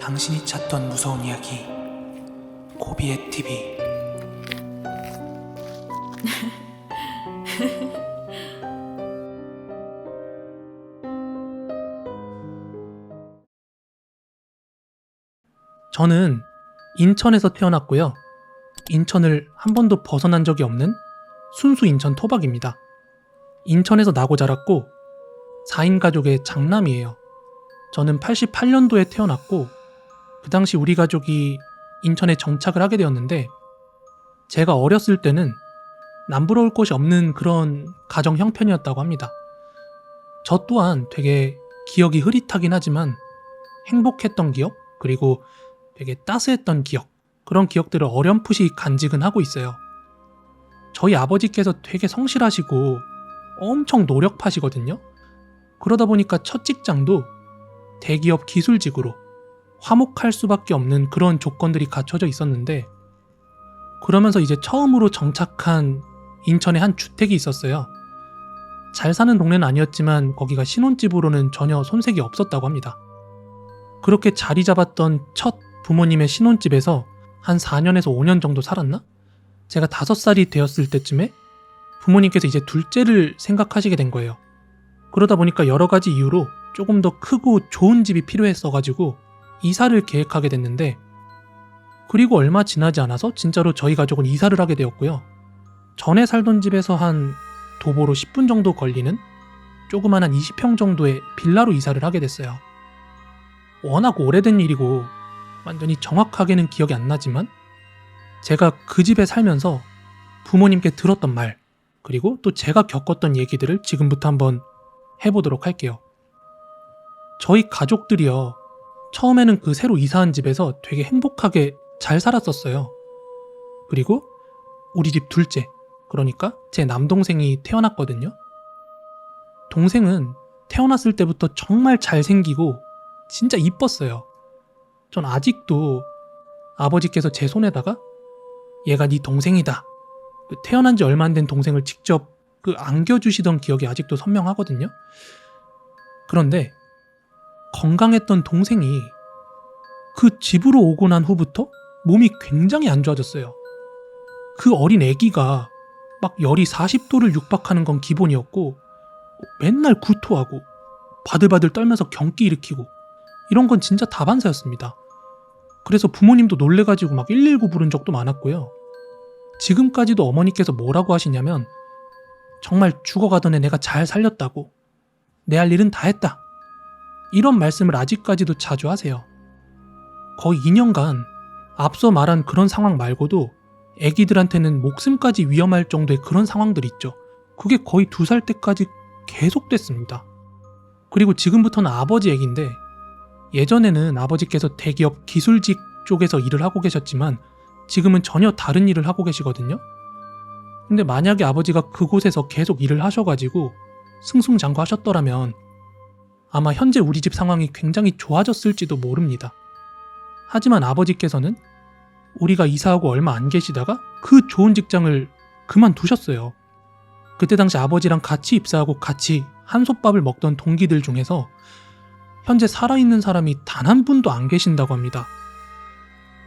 당신이 찾던 무서운 이야기 고비의 TV. 저는 인천에서 태어났고요. 인천을 한 번도 벗어난 적이 없는 순수 인천 토박입니다. 인천에서 나고 자랐고 4인 가족의 장남이에요. 저는 88년도에 태어났고 그 당시 우리 가족이 인천에 정착을 하게 되었는데, 제가 어렸을 때는 남부러울 곳이 없는 그런 가정 형편이었다고 합니다. 저 또한 되게 기억이 흐릿하긴 하지만 행복했던 기억, 그리고 되게 따스했던 기억, 그런 기억들을 어렴풋이 간직은 하고 있어요. 저희 아버지께서 되게 성실하시고 엄청 노력파시거든요. 그러다 보니까 첫 직장도 대기업 기술직으로 화목할 수밖에 없는 그런 조건들이 갖춰져 있었는데, 그러면서 이제 처음으로 정착한 인천에 한 주택이 있었어요. 잘 사는 동네는 아니었지만 거기가 신혼집으로는 전혀 손색이 없었다고 합니다. 그렇게 자리 잡았던 첫 부모님의 신혼집에서 한 4년에서 5년 정도 살았나? 제가 5살이 되었을 때쯤에 부모님께서 이제 둘째를 생각하시게 된 거예요. 그러다 보니까 여러 가지 이유로 조금 더 크고 좋은 집이 필요했어가지고 이사를 계획하게 됐는데, 그리고 얼마 지나지 않아서 진짜로 저희 가족은 이사를 하게 되었고요. 전에 살던 집에서 한 도보로 10분 정도 걸리는 조그만한 20평 정도의 빌라로 이사를 하게 됐어요. 워낙 오래된 일이고 완전히 정확하게는 기억이 안 나지만, 제가 그 집에 살면서 부모님께 들었던 말, 그리고 또 제가 겪었던 얘기들을 지금부터 한번 해보도록 할게요. 저희 가족들이요, 처음에는 그 새로 이사한 집에서 되게 행복하게 잘 살았었어요. 그리고 우리 집 둘째, 그러니까 제 남동생이 태어났거든요. 동생은 태어났을 때부터 정말 잘생기고 진짜 이뻤어요. 전 아직도 아버지께서 제 손에다가 얘가 네 동생이다, 태어난 지 얼마 안 된 동생을 직접 안겨주시던 기억이 아직도 선명하거든요. 그런데 건강했던 동생이 그 집으로 오고 난 후부터 몸이 굉장히 안 좋아졌어요. 그 어린 애기가 막 열이 40도를 육박하는 건 기본이었고, 맨날 구토하고 바들바들 떨면서 경기 일으키고, 이런 건 진짜 다반사였습니다. 그래서 부모님도 놀래가지고 막 119 부른 적도 많았고요. 지금까지도 어머니께서 뭐라고 하시냐면, 정말 죽어가던 애 내가 잘 살렸다고, 내 할 일은 다 했다, 이런 말씀을 아직까지도 자주 하세요. 거의 2년간 앞서 말한 그런 상황 말고도 애기들한테는 목숨까지 위험할 정도의 그런 상황들 있죠. 그게 거의 2살 때까지 계속됐습니다. 그리고 지금부터는 아버지 얘기인데, 예전에는 아버지께서 대기업 기술직 쪽에서 일을 하고 계셨지만 지금은 전혀 다른 일을 하고 계시거든요. 근데 만약에 아버지가 그곳에서 계속 일을 하셔가지고 승승장구하셨더라면 아마 현재 우리 집 상황이 굉장히 좋아졌을지도 모릅니다. 하지만 아버지께서는 우리가 이사하고 얼마 안 계시다가 그 좋은 직장을 그만두셨어요. 그때 당시 아버지랑 같이 입사하고 같이 한솥밥을 먹던 동기들 중에서 현재 살아있는 사람이 단 한 분도 안 계신다고 합니다.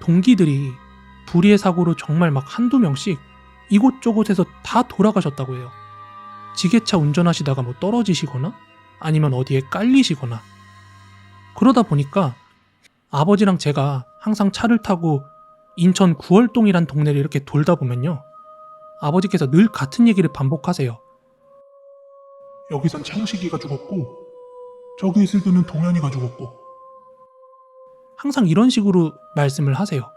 동기들이 불의의 사고로 정말 막 한두 명씩 이곳저곳에서 다 돌아가셨다고 해요. 지게차 운전하시다가 뭐 떨어지시거나 아니면 어디에 깔리시거나. 그러다 보니까 아버지랑 제가 항상 차를 타고 인천 구월동이란 동네를 이렇게 돌다 보면요, 아버지께서 늘 같은 얘기를 반복하세요. 여기선 창식이가 죽었고 저기 있을 때는 동현이가 죽었고. 항상 이런 식으로 말씀을 하세요.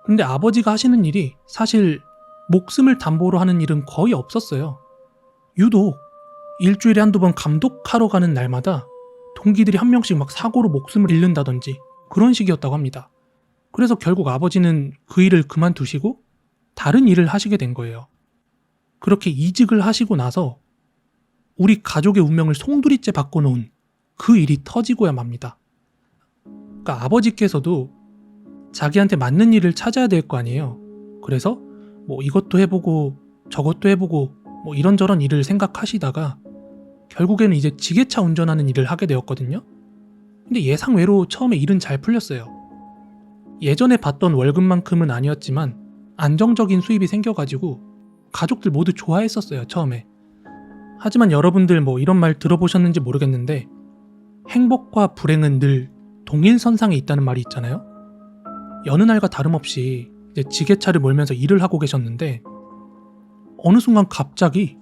근데 아버지가 하시는 일이 사실 목숨을 담보로 하는 일은 거의 없었어요. 유독 일주일에 한두 번 감독하러 가는 날마다 동기들이 한 명씩 막 사고로 목숨을 잃는다든지 그런 식이었다고 합니다. 그래서 결국 아버지는 그 일을 그만두시고 다른 일을 하시게 된 거예요. 그렇게 이직을 하시고 나서 우리 가족의 운명을 송두리째 바꿔놓은 그 일이 터지고야 맙니다. 그러니까 아버지께서도 자기한테 맞는 일을 찾아야 될 거 아니에요. 그래서 뭐 이것도 해보고 저것도 해보고 뭐 이런저런 일을 생각하시다가 결국에는 이제 지게차 운전하는 일을 하게 되었거든요. 근데 예상외로 처음에 일은 잘 풀렸어요. 예전에 받던 월급만큼은 아니었지만 안정적인 수입이 생겨가지고 가족들 모두 좋아했었어요, 처음에. 하지만 여러분들 뭐 이런 말 들어보셨는지 모르겠는데 행복과 불행은 늘 동일선상에 있다는 말이 있잖아요. 여느 날과 다름없이 이제 지게차를 몰면서 일을 하고 계셨는데 어느 순간 갑자기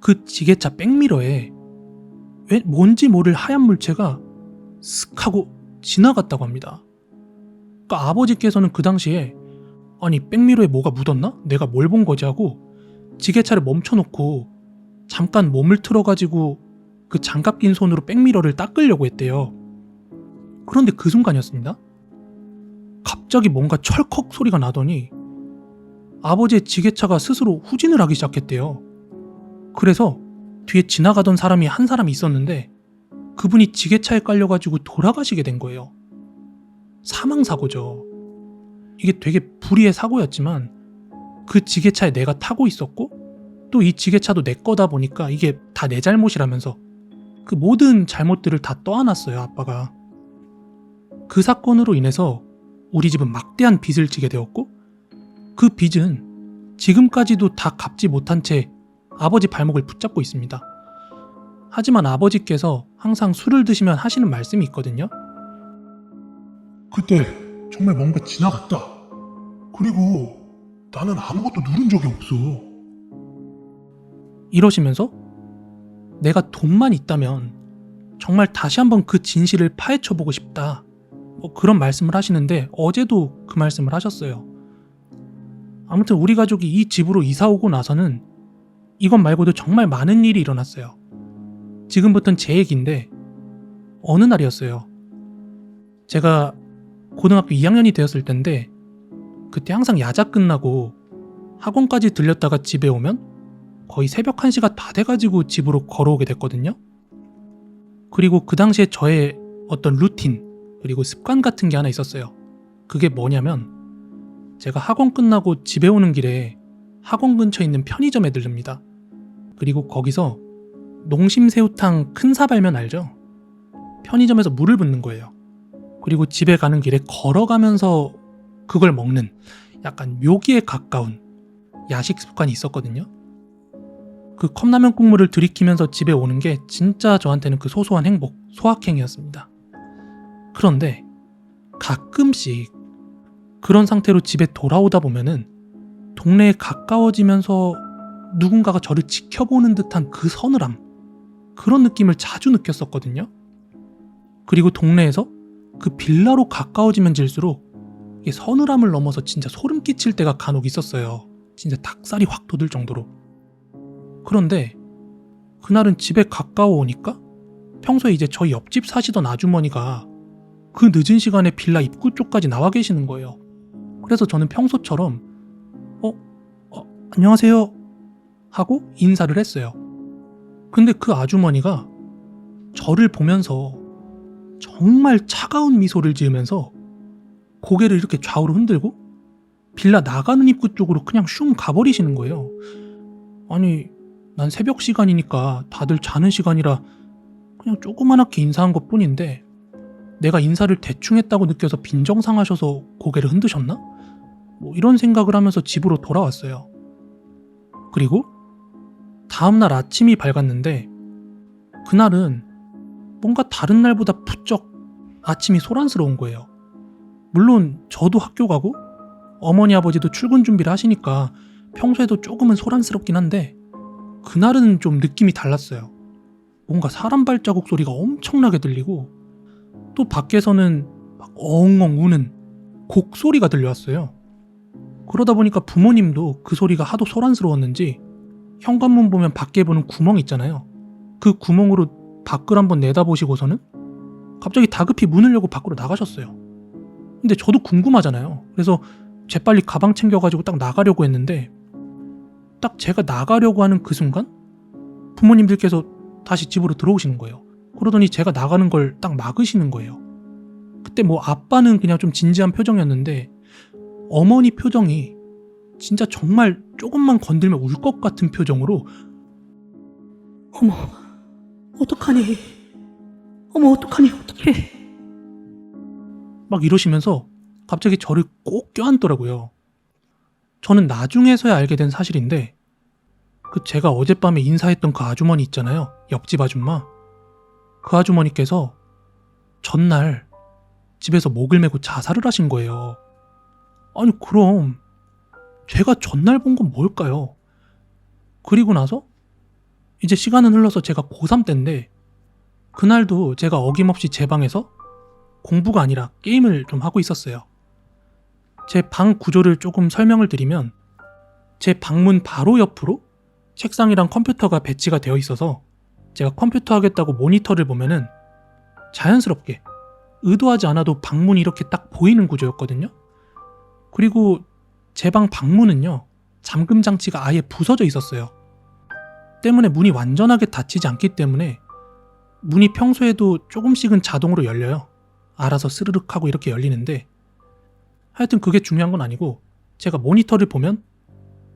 그 지게차 백미러에 왜 뭔지 모를 하얀 물체가 슥 하고 지나갔다고 합니다. 그러니까 아버지께서는 그 당시에 아니 백미러에 뭐가 묻었나? 내가 뭘 본 거지 하고 지게차를 멈춰놓고 잠깐 몸을 틀어가지고 그 장갑 낀 손으로 백미러를 닦으려고 했대요. 그런데 그 순간이었습니다. 갑자기 뭔가 철컥 소리가 나더니 아버지의 지게차가 스스로 후진을 하기 시작했대요. 그래서 뒤에 지나가던 사람이 한 사람이 있었는데 그분이 지게차에 깔려가지고 돌아가시게 된 거예요. 사망사고죠. 이게 되게 불의의 사고였지만 그 지게차에 내가 타고 있었고 또 이 지게차도 내 거다 보니까 이게 다 내 잘못이라면서 그 모든 잘못들을 다 떠안았어요, 아빠가. 그 사건으로 인해서 우리 집은 막대한 빚을 지게 되었고 그 빚은 지금까지도 다 갚지 못한 채 아버지 발목을 붙잡고 있습니다. 하지만 아버지께서 항상 술을 드시면 하시는 말씀이 있거든요. 그때 정말 뭔가 지나갔다. 그리고 나는 아무것도 누른 적이 없어. 이러시면서 내가 돈만 있다면 정말 다시 한번 그 진실을 파헤쳐보고 싶다. 뭐 그런 말씀을 하시는데 어제도 그 말씀을 하셨어요. 아무튼 우리 가족이 이 집으로 이사 오고 나서는 이것 말고도 정말 많은 일이 일어났어요. 지금부터는 제 얘기인데 어느 날이었어요. 제가 고등학교 2학년이 되었을 때인데 그때 항상 야자 끝나고 학원까지 들렸다가 집에 오면 거의 새벽 1시가 다 돼가지고 집으로 걸어오게 됐거든요. 그리고 그 당시에 저의 어떤 루틴 그리고 습관 같은 게 하나 있었어요. 그게 뭐냐면 제가 학원 끝나고 집에 오는 길에 학원 근처에 있는 편의점에 들릅니다. 그리고 거기서 농심새우탕 큰 사발면 알죠? 편의점에서 물을 붓는 거예요. 그리고 집에 가는 길에 걸어가면서 그걸 먹는 약간 묘기에 가까운 야식 습관이 있었거든요. 그 컵라면 국물을 들이키면서 집에 오는 게 진짜 저한테는 그 소소한 행복, 소확행이었습니다. 그런데 가끔씩 그런 상태로 집에 돌아오다 보면은 동네에 가까워지면서 누군가가 저를 지켜보는 듯한 그 서늘함, 그런 느낌을 자주 느꼈었거든요. 그리고 동네에서 그 빌라로 가까워지면 질수록 이게 서늘함을 넘어서 진짜 소름 끼칠 때가 간혹 있었어요. 진짜 닭살이 확 돋을 정도로. 그런데 그날은 집에 가까워 오니까 평소에 이제 저희 옆집 사시던 아주머니가 그 늦은 시간에 빌라 입구 쪽까지 나와 계시는 거예요. 그래서 저는 평소처럼 안녕하세요 하고 인사를 했어요. 근데 그 아주머니가 저를 보면서 정말 차가운 미소를 지으면서 고개를 이렇게 좌우로 흔들고 빌라 나가는 입구 쪽으로 그냥 슝 가버리시는 거예요. 아니, 난 새벽 시간이니까 다들 자는 시간이라 그냥 조그맣게 인사한 것 뿐인데 내가 인사를 대충 했다고 느껴서 빈정상하셔서 고개를 흔드셨나? 뭐 이런 생각을 하면서 집으로 돌아왔어요. 그리고 다음날 아침이 밝았는데 그날은 뭔가 다른 날보다 부쩍 아침이 소란스러운 거예요. 물론 저도 학교 가고 어머니 아버지도 출근 준비를 하시니까 평소에도 조금은 소란스럽긴 한데 그날은 좀 느낌이 달랐어요. 뭔가 사람 발자국 소리가 엄청나게 들리고 또 밖에서는 막 엉엉 우는 곡소리가 들려왔어요. 그러다 보니까 부모님도 그 소리가 하도 소란스러웠는지 현관문 보면 밖에 보는 구멍 있잖아요. 그 구멍으로 밖을 한번 내다보시고서는 갑자기 다급히 문을 열고 밖으로 나가셨어요. 근데 저도 궁금하잖아요. 그래서 재빨리 가방 챙겨가지고 딱 나가려고 했는데 딱 제가 나가려고 하는 그 순간 부모님들께서 다시 집으로 들어오시는 거예요. 그러더니 제가 나가는 걸 딱 막으시는 거예요. 그때 뭐 아빠는 그냥 좀 진지한 표정이었는데 어머니 표정이 진짜 정말 조금만 건들면 울 것 같은 표정으로 어머 어떡하니 어머 어떡하니 어떡해 막 이러시면서 갑자기 저를 꼭 껴안더라고요. 저는 나중에서야 알게 된 사실인데 제가 어젯밤에 인사했던 그 아주머니 있잖아요. 옆집 아줌마. 그 아주머니께서 전날 집에서 목을 메고 자살을 하신 거예요. 아니 그럼 제가 전날 본 건 뭘까요? 그리고 나서 이제 시간은 흘러서 제가 고3 때인데 그날도 제가 어김없이 제 방에서 공부가 아니라 게임을 좀 하고 있었어요. 제 방 구조를 조금 설명을 드리면 제 방문 바로 옆으로 책상이랑 컴퓨터가 배치가 되어 있어서 제가 컴퓨터 하겠다고 모니터를 보면은 자연스럽게 의도하지 않아도 방문이 이렇게 딱 보이는 구조였거든요. 그리고 제 방 방문은요, 잠금 장치가 아예 부서져 있었어요. 때문에 문이 완전하게 닫히지 않기 때문에 문이 평소에도 조금씩은 자동으로 열려요. 알아서 스르륵 하고 이렇게 열리는데 하여튼 그게 중요한 건 아니고 제가 모니터를 보면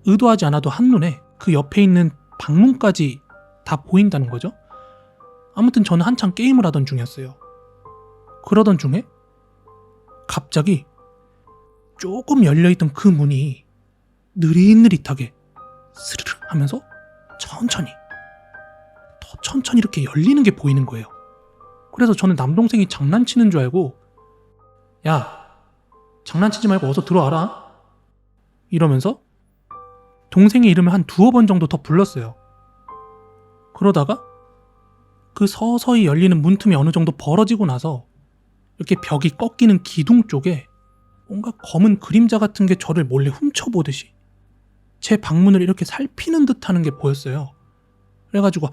의도하지 않아도 한눈에 그 옆에 있는 방문까지 다 보인다는 거죠. 아무튼 저는 한창 게임을 하던 중이었어요. 그러던 중에 갑자기 조금 열려있던 그 문이 느릿느릿하게 스르륵 하면서 천천히 더 천천히 이렇게 열리는 게 보이는 거예요. 그래서 저는 남동생이 장난치는 줄 알고 야, 장난치지 말고 어서 들어와라 이러면서 동생의 이름을 한 두어 번 정도 더 불렀어요. 그러다가 그 서서히 열리는 문틈이 어느 정도 벌어지고 나서 이렇게 벽이 꺾이는 기둥 쪽에 뭔가 검은 그림자 같은 게 저를 몰래 훔쳐보듯이 제 방문을 이렇게 살피는 듯 하는 게 보였어요. 그래가지고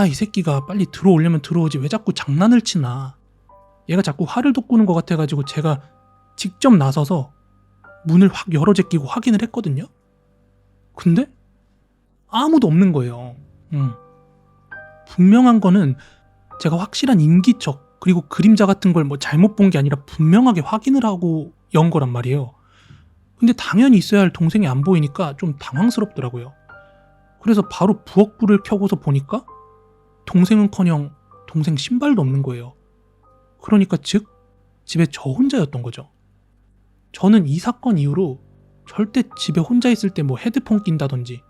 이 새끼가 빨리 들어오려면 들어오지 왜 자꾸 장난을 치나, 얘가 자꾸 화를 돋구는 것 같아가지고 제가 직접 나서서 문을 확 열어 제끼고 확인을 했거든요. 근데 아무도 없는 거예요. 분명한 거는 제가 확실한 인기척 그리고 그림자 같은 걸 뭐 잘못 본 게 아니라 분명하게 확인을 하고 연 거란 말이에요. 근데 당연히 있어야 할 동생이 안 보이니까 좀 당황스럽더라고요. 그래서 바로 부엌불을 켜고서 보니까 동생은커녕 동생 신발도 없는 거예요. 그러니까 즉 집에 저 혼자였던 거죠. 저는 이 사건 이후로 절대 집에 혼자 있을 때 뭐 헤드폰 낀다든지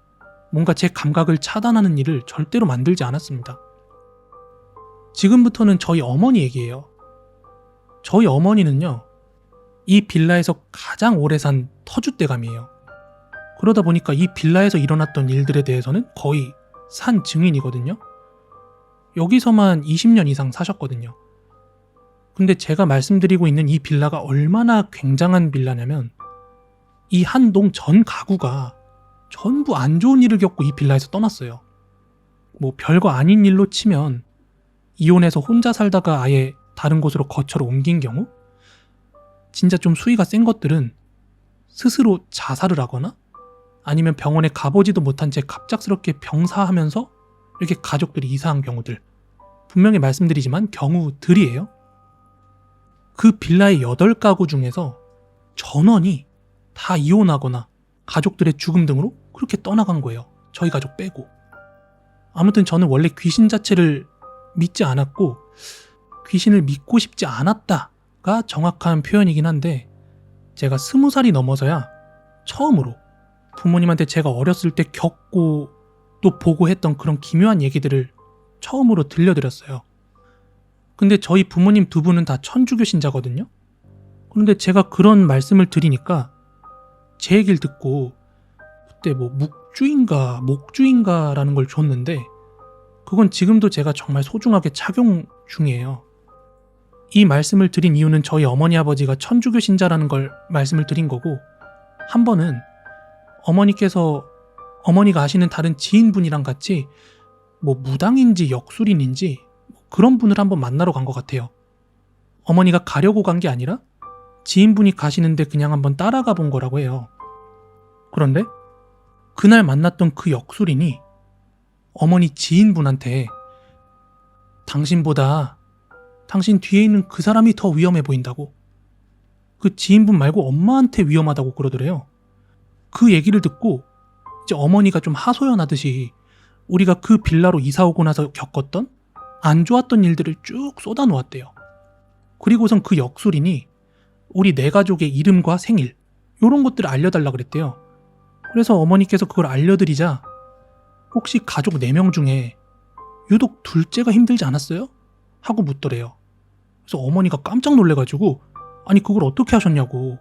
뭔가 제 감각을 차단하는 일을 절대로 만들지 않았습니다. 지금부터는 저희 어머니 얘기예요. 저희 어머니는요, 이 빌라에서 가장 오래 산 터줏대감이에요. 그러다 보니까 이 빌라에서 일어났던 일들에 대해서는 거의 산 증인이거든요. 여기서만 20년 이상 사셨거든요. 근데 제가 말씀드리고 있는 이 빌라가 얼마나 굉장한 빌라냐면 이 한 동 전 가구가 전부 안 좋은 일을 겪고 이 빌라에서 떠났어요. 뭐 별거 아닌 일로 치면 이혼해서 혼자 살다가 아예 다른 곳으로 거처로 옮긴 경우, 진짜 좀 수위가 센 것들은 스스로 자살을 하거나 아니면 병원에 가보지도 못한 채 갑작스럽게 병사하면서 이렇게 가족들이 이사한 경우들, 분명히 말씀드리지만 경우들이에요. 그 빌라의 8가구 중에서 전원이 다 이혼하거나 가족들의 죽음 등으로 그렇게 떠나간 거예요. 저희 가족 빼고. 아무튼 저는 원래 귀신 자체를 믿지 않았고 귀신을 믿고 싶지 않았다가 정확한 표현이긴 한데, 제가 20살이 넘어서야 처음으로 부모님한테 제가 어렸을 때 겪고 또 보고 했던 그런 기묘한 얘기들을 처음으로 들려드렸어요. 근데 저희 부모님 두 분은 다 천주교 신자거든요. 그런데 제가 그런 말씀을 드리니까 제 얘기를 듣고 그때 뭐 묵주인가 목주인가라는 걸 줬는데 그건 지금도 제가 정말 소중하게 착용 중이에요. 이 말씀을 드린 이유는 저희 어머니 아버지가 천주교 신자라는 걸 말씀을 드린 거고, 한 번은 어머니가 아시는 다른 지인분이랑 같이 뭐 무당인지 역술인인지 그런 분을 한번 만나러 간 것 같아요. 어머니가 가려고 간 게 아니라 지인분이 가시는데 그냥 한번 따라가 본 거라고 해요. 그런데 그날 만났던 그 역술인이 어머니 지인분한테 당신보다 당신 뒤에 있는 그 사람이 더 위험해 보인다고, 그 지인분 말고 엄마한테 위험하다고 그러더래요. 그 얘기를 듣고 이제 어머니가 좀 하소연하듯이 우리가 그 빌라로 이사 오고 나서 겪었던 안 좋았던 일들을 쭉 쏟아놓았대요. 그리고선 그 역술인이 우리 네 가족의 이름과 생일 요런 것들을 알려달라 그랬대요. 그래서 어머니께서 그걸 알려드리자 혹시 가족 4명 중에 유독 둘째가 힘들지 않았어요? 하고 묻더래요. 그래서 어머니가 깜짝 놀래가지고 아니 그걸 어떻게 하셨냐고.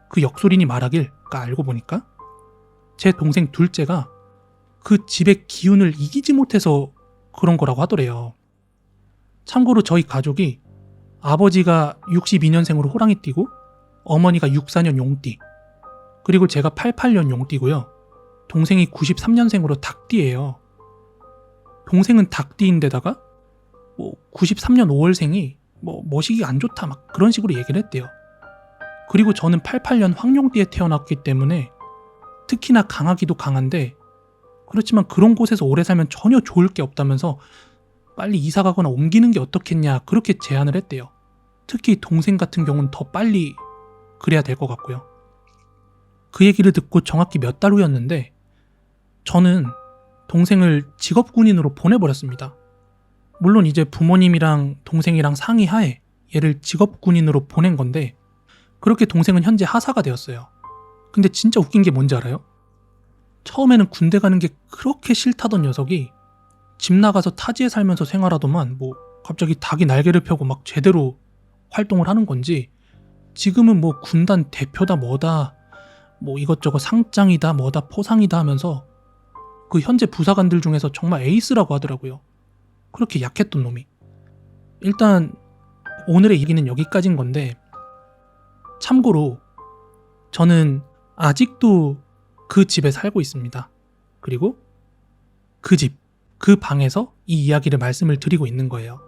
그 역술인이 말하길 알고 보니까 제 동생 둘째가 그 집의 기운을 이기지 못해서 그런 거라고 하더래요. 참고로 저희 가족이 아버지가 62년생으로 호랑이띠고 어머니가 64년 용띠 그리고 제가 88년 용띠고요. 동생이 93년생으로 닭띠예요. 동생은 닭띠인데다가 93년 5월생이 머시기가 안 좋다 막 그런 식으로 얘기를 했대요. 그리고 저는 88년 황룡띠에 태어났기 때문에 특히나 강하기도 강한데 그렇지만 그런 곳에서 오래 살면 전혀 좋을 게 없다면서 빨리 이사 가거나 옮기는 게 어떻겠냐 그렇게 제안을 했대요. 특히 동생 같은 경우는 더 빨리 그래야 될 것 같고요. 그 얘기를 듣고 정확히 몇 달 후였는데 저는 동생을 직업군인으로 보내버렸습니다. 물론 이제 부모님이랑 동생이랑 상의하에 얘를 직업군인으로 보낸 건데 그렇게 동생은 현재 하사가 되었어요. 근데 진짜 웃긴 게 뭔지 알아요? 처음에는 군대 가는 게 그렇게 싫다던 녀석이 집 나가서 타지에 살면서 생활하더만 갑자기 닭이 날개를 펴고 막 제대로 활동을 하는 건지 지금은 군단 대표다 뭐다 이것저것 상장이다 뭐다 포상이다 하면서 그 현재 부사관들 중에서 정말 에이스라고 하더라고요. 그렇게 약했던 놈이. 일단 오늘의 얘기는 여기까지인 건데 참고로 저는 아직도 그 집에 살고 있습니다. 그리고 그 집, 그 방에서 이 이야기를 말씀을 드리고 있는 거예요.